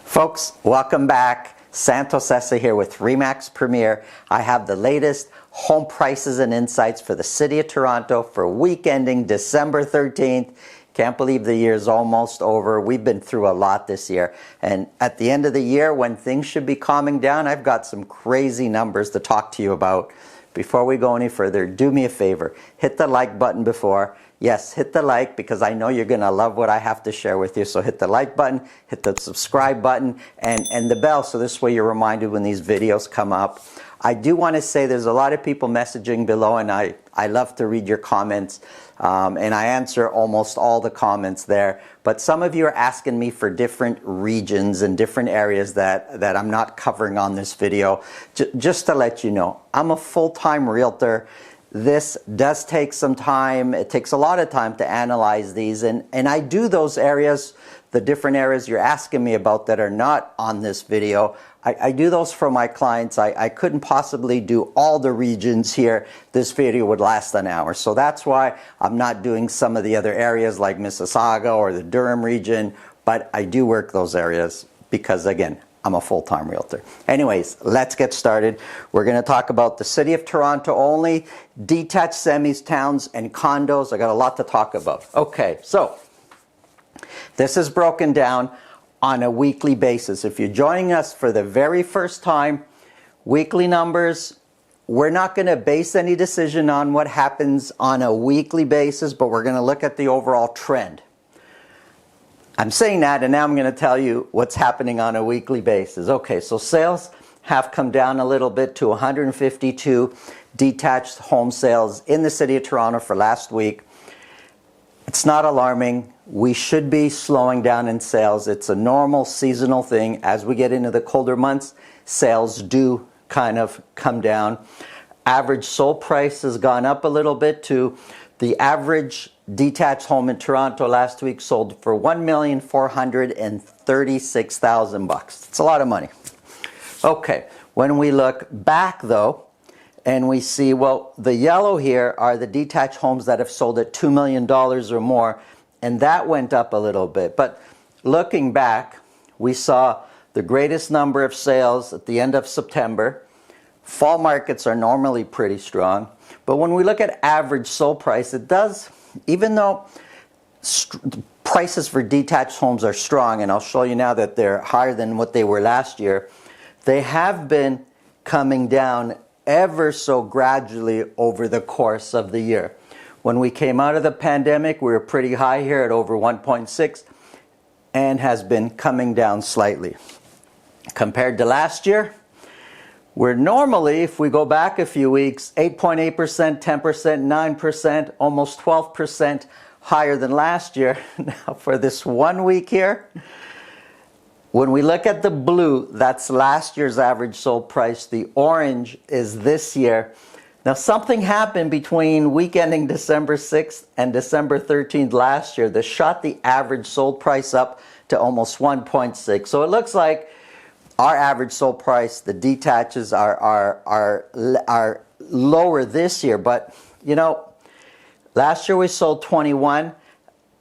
Folks, welcome back. Santo Sessa here with RE/MAX Premier. I have the latest home prices and insights for the City of Toronto for week ending December 13th. Can't believe the year's almost over. We've been through a lot this year. And at the end of the year, when things should be calming down, I've got some crazy numbers to talk to you about. Before we go any further, do me a favor. Hit the like button before. Yes, hit the like because I know you're going to love what I have to share with you. So hit the like button, hit the subscribe button, and the bell so this way you're reminded when these videos come up. I do want to say there's a lot of people messaging below, and I love to read your comments, and I answer almost all the comments there. But some of you are asking me for different regions and different areas that I'm not covering on this video. Just to let you know, I'm a full-time realtor. This does take some time. It takes a lot of time to analyze these, and I do those areas, the different areas you're asking me about that are not on this video. I do those for my clients. I couldn't possibly do all the regions here. This video would last an hour. So that's why I'm not doing some of the other areas like Mississauga or the Durham region, but I do work those areas because, again, I'm a full-time realtor. Anyways, let's get started. We're going to talk about the City of Toronto only, detached semis, towns, and condos. I got a lot to talk about. Okay, so this is broken down on a weekly basis. If you're joining us for the very first time, weekly numbers, we're not going to base any decision on what happens on a weekly basis, but we're going to look at the overall trend. I'm saying that, and now I'm going to tell you what's happening on a weekly basis. Okay, so sales have come down a little bit to 152 detached home sales in the City of Toronto for last week. It's not alarming. We should be slowing down in sales. It's a normal seasonal thing. As we get into the colder months, sales do kind of come down. Average sold price has gone up a little bit to the average detached home in Toronto last week sold for $1,436,000. It's a lot of money. Okay, when we look back though, and we see, well, the yellow here are the detached homes that have sold at $2 million or more, and that went up a little bit. But looking back, we saw the greatest number of sales at the end of September. Fall markets are normally pretty strong. But when we look at average sold price, it does, even though prices for detached homes are strong, and I'll show you now that they're higher than what they were last year, they have been coming down ever so gradually over the course of the year. When we came out of the pandemic, we were pretty high here at over 1.6 and has been coming down slightly. Compared to last year, we're normally, if we go back a few weeks, 8.8%, 10%, 9%, almost 12% higher than last year. Now for this 1 week here, when we look at the blue, that's last year's average sold price. The orange is this year. Now something happened between week ending December 6th and December 13th last year that shot the average sold price up to almost 1.6. So it looks like our average sold price, the detaches are lower this year. But you know, last year we sold 21.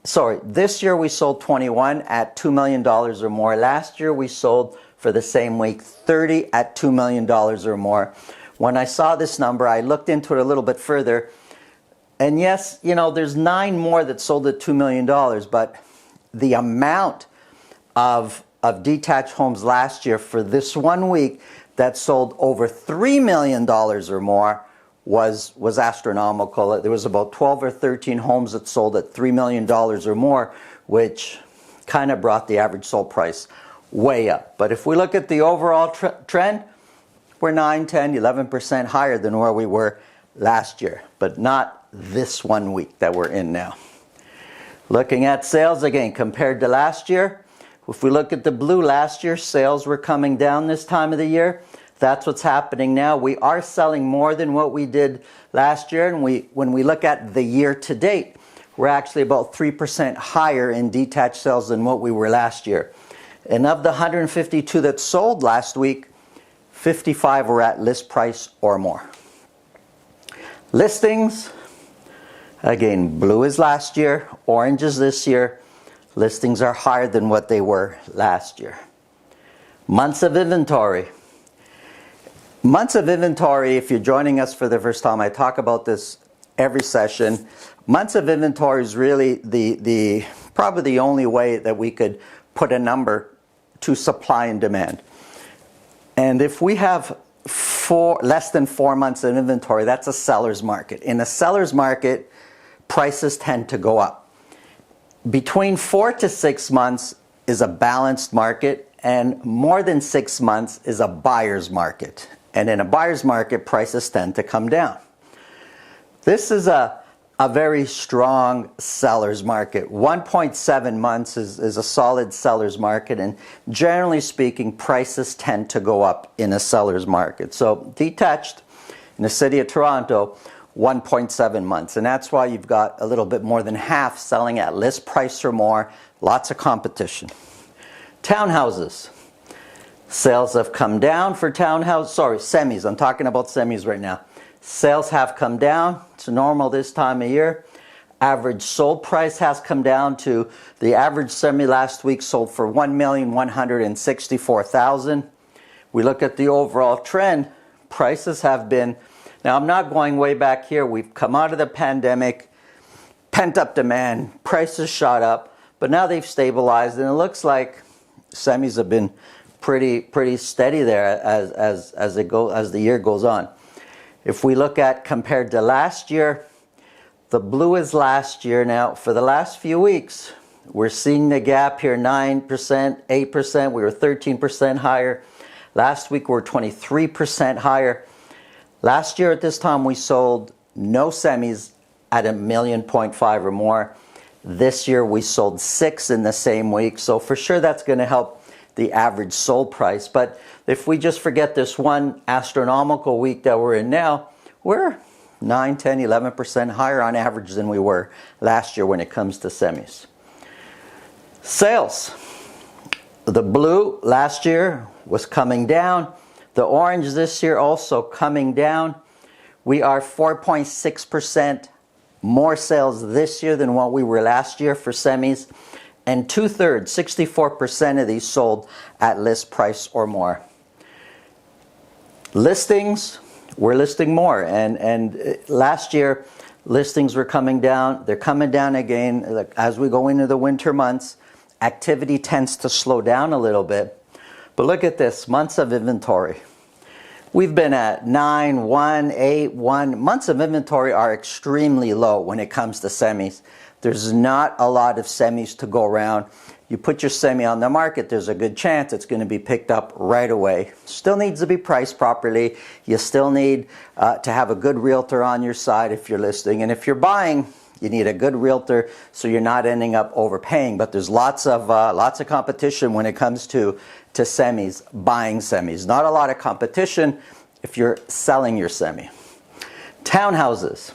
Sorry, this year we sold 21 at $2 million or more. Last year we sold for the same week 30 at $2 million or more. When I saw this number, I looked into it a little bit further. And yes, you know, there's 9 more that sold at $2 million, but the amount of detached homes last year for this 1 week that sold over $3 million or more was astronomical. There was about 12 or 13 homes that sold at $3 million or more, which kind of brought the average sold price way up. But if we look at the overall trend, we're 9, 10, 11% higher than where we were last year, but not this 1 week that we're in now. Looking at sales again, compared to last year, if we look at the blue, last year sales were coming down this time of the year. That's what's happening now. We are selling more than what we did last year, and when we look at the year to date, we're actually about 3% higher in detached sales than what we were last year. And of the 152 that sold last week, 55 were at list price or more. Listings, again, blue is last year, orange is this year. Listings are higher than what they were last year. Months of inventory. Months of inventory, if you're joining us for the first time, I talk about this every session. Months of inventory is really probably the only way that we could put a number to supply and demand. And if we have less than 4 months of inventory, that's a seller's market. In a seller's market, prices tend to go up. Between 4 to 6 months is a balanced market, and more than 6 months is a buyer's market. And in a buyer's market, prices tend to come down. This is a very strong seller's market. 1.7 months is a solid seller's market, and generally speaking, prices tend to go up in a seller's market. So detached in the city of Toronto, 1.7 months, and that's why you've got a little bit more than half selling at list price or more. Lots of competition. Townhouses. Sales have come down for semis. I'm talking about semis right now. Sales have come down. It's normal this time of year. Average sold price has come down to the average semi last week sold for $1,164,000. We look at the overall trend. Prices have been, now I'm not going way back here. We've come out of the pandemic, pent up demand, prices shot up, but now they've stabilized, and it looks like semis have been pretty steady there as the year goes on. If we look at compared to last year, the blue is last year. Now for the last few weeks, we're seeing the gap here, 9%, 8%. We were 13% higher. Last week we were 23% higher. Last year at this time we sold no semis at $1.5 million or more. This year we sold 6 in the same week. So for sure that's going to help the average sold price. But if we just forget this one astronomical week that we're in now, we're 9, 10, 11% higher on average than we were last year when it comes to semis. Sales. The blue last year was coming down. The orange this year also coming down. We are 4.6% more sales this year than what we were last year for semis. And 2/3, 64% of these sold at list price or more. Listings, we're listing more. And last year, listings were coming down. They're coming down again. As we go into the winter months, activity tends to slow down a little bit. But look at this, months of inventory. We've been at 9, 1, 8, 1. Months of inventory are extremely low when it comes to semis. There's not a lot of semis to go around. You put your semi on the market, there's a good chance it's going to be picked up right away. Still needs to be priced properly. You still need to have a good realtor on your side if you're listing. And if you're buying, you need a good realtor so you're not ending up overpaying. But there's lots of competition when it comes to semis, buying semis. Not a lot of competition if you're selling your semi. Townhouses.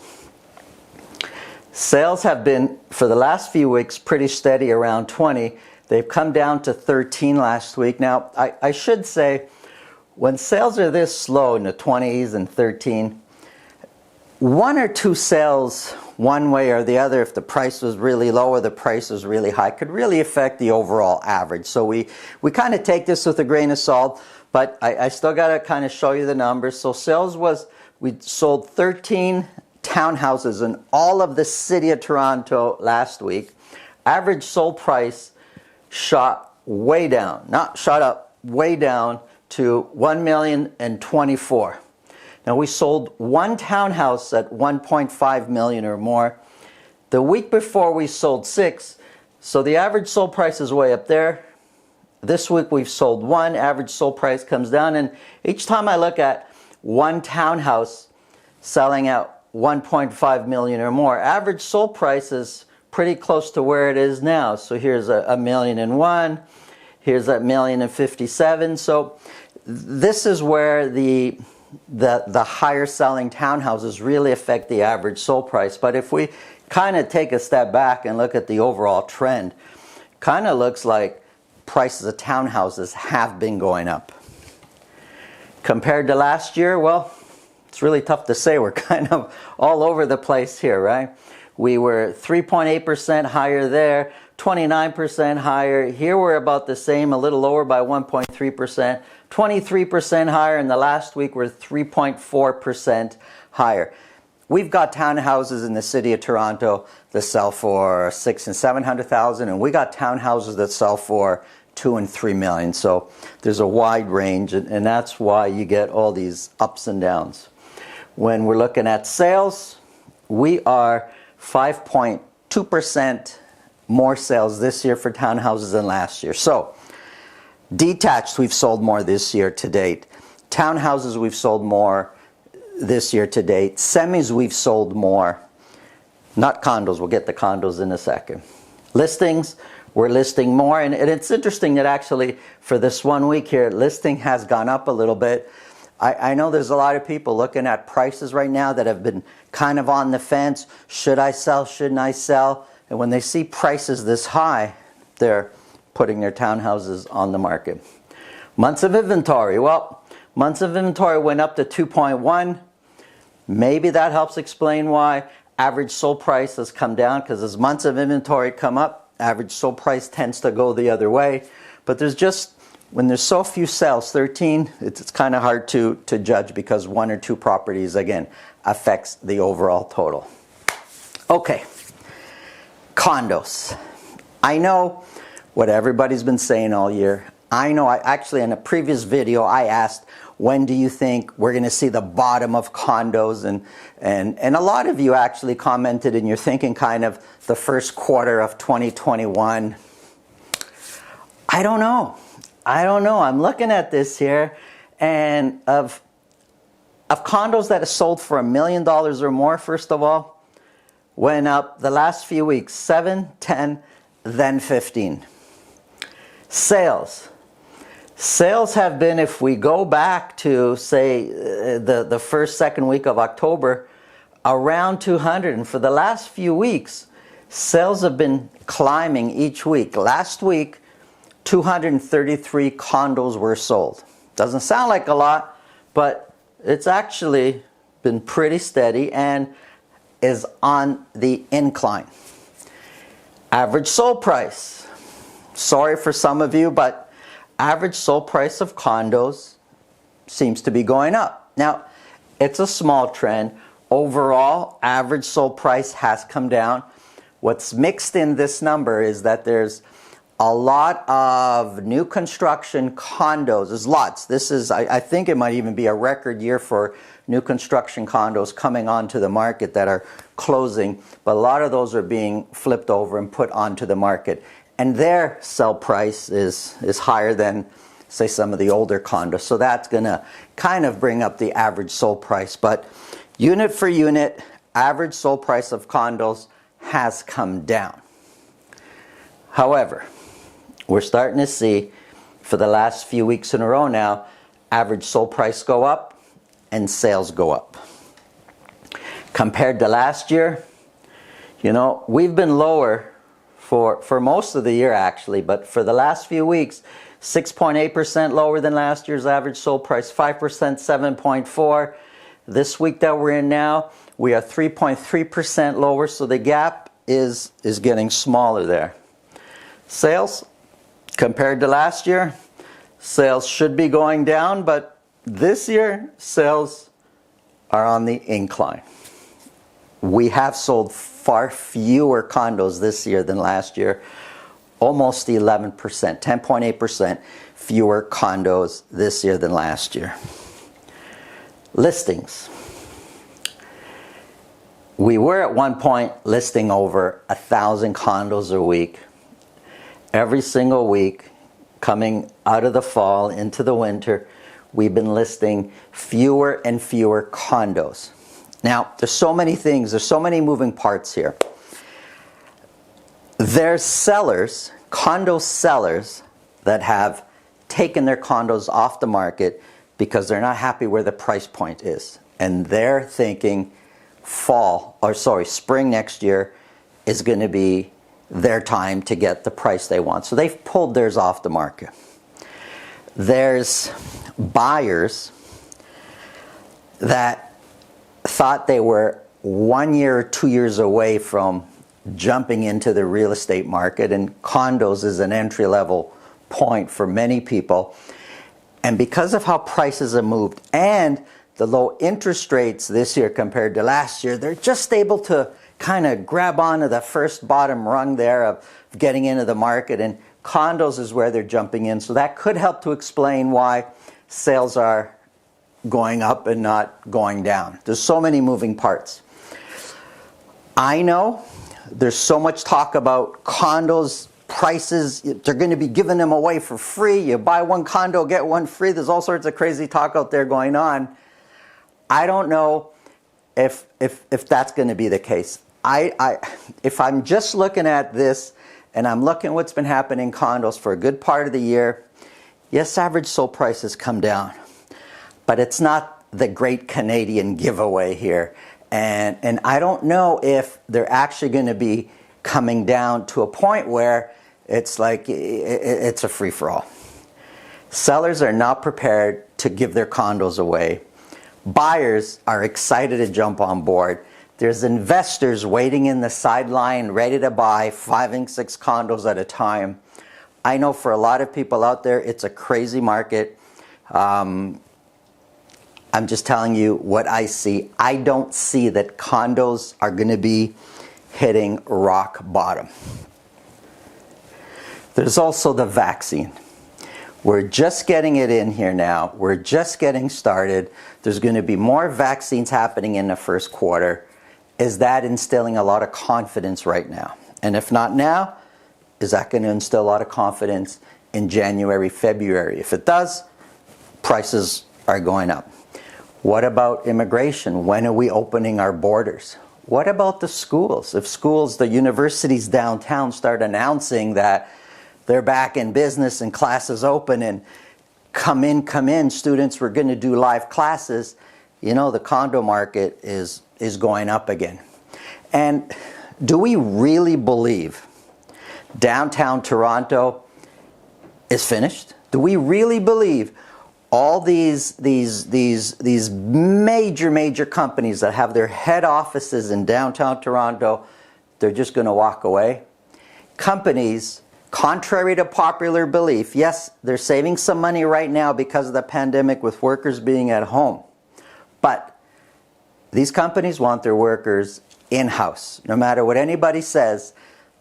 Sales have been, for the last few weeks, pretty steady around 20. They've come down to 13 last week. Now, I should say, when sales are this slow in the 20s and 13, 1 or 2 sales one way or the other, if the price was really low or the price was really high, could really affect the overall average. So we kind of take this with a grain of salt, but I still got to kind of show you the numbers. So sales was, we sold 13 townhouses in all of the city of Toronto last week. Average sold price shot way down, not shot up, way down to $1,024,000. Now we sold 1 townhouse at $1.5 million or more. The week before we sold 6, so the average sold price is way up there. This week we've sold 1, average sold price comes down, and each time I look at 1 townhouse selling at $1.5 million or more, average sold price is pretty close to where it is now. So here's $1,001,000, here's $1,057,000. So this is where the higher selling townhouses really affect the average sold price. But if we kind of take a step back and look at the overall trend, kind of looks like prices of townhouses have been going up. Compared to last year, well, it's really tough to say. We're kind of all over the place here, right? We were 3.8% higher there, 29% higher. Here we're about the same, a little lower by 1.3%. 23% higher. In the last week, we're 3.4% higher. We've got townhouses in the city of Toronto that sell for $600,000 and $700,000, and we got townhouses that sell for $2 and $3 million. So there's a wide range, and that's why you get all these ups and downs. When we're looking at sales, we are 5.2% more sales this year for townhouses than last year. So detached, we've sold more this year to date. Townhouses, we've sold more this year to date. Semis, we've sold more. Not condos. We'll get the condos in a second. Listings, we're listing more. And it's interesting that actually for this 1 week here, listing has gone up a little bit. I know there's a lot of people looking at prices right now that have been kind of on the fence. Should I sell? Shouldn't I sell? And when they see prices this high, they're putting their townhouses on the market. Months of inventory. Well, months of inventory went up to 2.1. Maybe that helps explain why average sold price has come down, because as months of inventory come up, average sold price tends to go the other way. But there's just, when there's so few sales, 13, it's kind of hard to judge, because 1 or 2 properties, again, affects the overall total. Okay, condos. I know what everybody's been saying all year. I know, actually in a previous video I asked, when do you think we're going to see the bottom of condos? And a lot of you actually commented, and you're thinking kind of the first quarter of 2021. I don't know. I'm looking at this here, and of condos that have sold for $1 million or more, first of all, went up the last few weeks, 7, 10, then 15. Sales have been, if we go back to, say, the first, second week of October, around 200. And for the last few weeks, sales have been climbing each week. Last week, 233 condos were sold. Doesn't sound like a lot, but it's actually been pretty steady and is on the incline. Average sold price. Sorry for some of you, but average sold price of condos seems to be going up. Now, it's a small trend. Overall, average sold price has come down. What's mixed in this number is that there's a lot of new construction condos. There's lots. This is, I think it might even be a record year for new construction condos coming onto the market that are closing. But a lot of those are being flipped over and put onto the market. And their sell price is higher than, say, some of the older condos. So that's going to kind of bring up the average sold price. But unit for unit, average sold price of condos has come down. However, we're starting to see, for the last few weeks in a row now, average sold price go up and sales go up. Compared to last year, you know, we've been lower for most of the year actually, but for the last few weeks, 6.8% lower than last year's average sold price, 5%, 7.4%. This week that we're in now, we are 3.3% lower, so the gap is getting smaller there. Sales, compared to last year, sales should be going down, but this year, sales are on the incline. We have sold far fewer condos this year than last year, almost 11%, 10.8% fewer condos this year than last year. Listings. We were at one point listing over 1,000 condos a week. Every single week, coming out of the fall into the winter, we've been listing fewer and fewer condos. Now, there's so many things, there's so many moving parts here. There's sellers, condo sellers, that have taken their condos off the market because they're not happy where the price point is. And they're thinking spring next year is going to be their time to get the price they want. So they've pulled theirs off the market. There's buyers that thought they were 1 year or 2 years away from jumping into the real estate market, and condos is an entry-level point for many people. And because of how prices have moved and the low interest rates this year compared to last year, they're just able to kind of grab onto the first bottom rung there of getting into the market, and condos is where they're jumping in. So that could help to explain why sales are going up and not going down. There's so many moving parts. I know there's so much talk about condos, prices, they're going to be giving them away for free. You buy one condo, get one free. There's all sorts of crazy talk out there going on. I don't know if that's going to be the case. If I'm just looking at this and I'm looking at what's been happening in condos for a good part of the year, yes, average sold prices come down, but it's not the great Canadian giveaway here. And I don't know if they're actually going to be coming down to a point where it's like it's a free-for-all. Sellers are not prepared to give their condos away. Buyers are excited to jump on board. There's investors waiting in the sideline ready to buy 5 and 6 condos at a time. I know for a lot of people out there, it's a crazy market. I'm just telling you what I see. I don't see that condos are going to be hitting rock bottom. There's also the vaccine. We're just getting it in here now. We're just getting started. There's going to be more vaccines happening in the first quarter. Is that instilling a lot of confidence right now? And if not now, is that going to instill a lot of confidence in January, February? If it does, prices are going up. What about immigration? When are we opening our borders? What about the schools? If schools, the universities downtown start announcing that they're back in business and classes open and come in, students, we're going to do live classes, you know, the condo market is going up again. And do we really believe downtown Toronto is finished? Do we really believe all these major companies that have their head offices in downtown Toronto, they're just going to walk away? Companies, contrary to popular belief, yes, they're saving some money right now because of the pandemic with workers being at home. But these companies want their workers in-house. No matter what anybody says,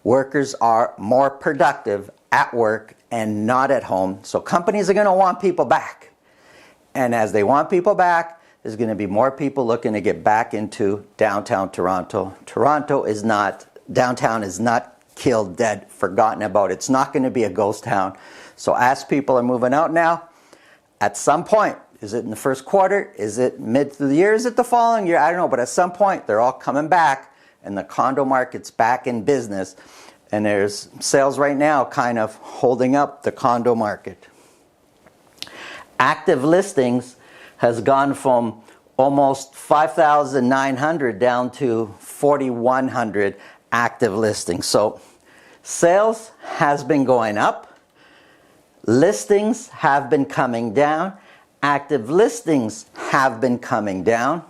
workers are more productive at work and not at home. So companies are going to want people back. And as they want people back, there's going to be more people looking to get back into downtown Toronto. Downtown is not killed, dead, forgotten about. It's not going to be a ghost town. So as people are moving out now, at some point, is it in the first quarter? Is it mid through the year? Is it the following year? I don't know. But at some point, they're all coming back and the condo market's back in business. And there's sales right now kind of holding up the condo market. Active listings has gone from almost 5,900 down to 4,100 active listings. So sales has been going up. Listings have been coming down. Active listings have been coming down.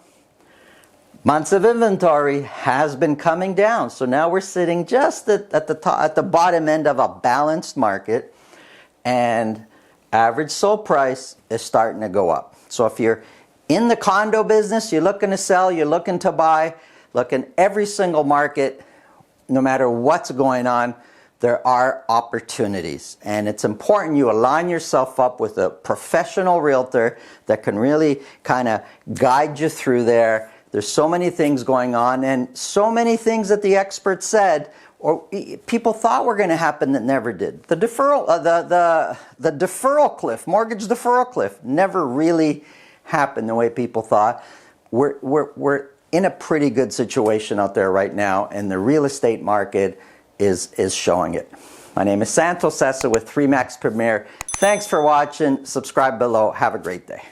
Months of inventory has been coming down. So now we're sitting just at the bottom end of a balanced market, and average sold price is starting to go up. So if you're in the condo business, you're looking to sell, you're looking to buy, look in every single market, no matter what's going on, there are opportunities. And it's important you align yourself up with a professional realtor that can really kind of guide you through there. There's so many things going on, and so many things that the experts said or people thought were going to happen that never did. The deferral, the deferral cliff, mortgage deferral cliff, never really happened the way people thought. We're in a pretty good situation out there right now, and the real estate market is showing it. My name is Santo Sessa with 3 Max Premier. Thanks for watching. Subscribe below. Have a great day.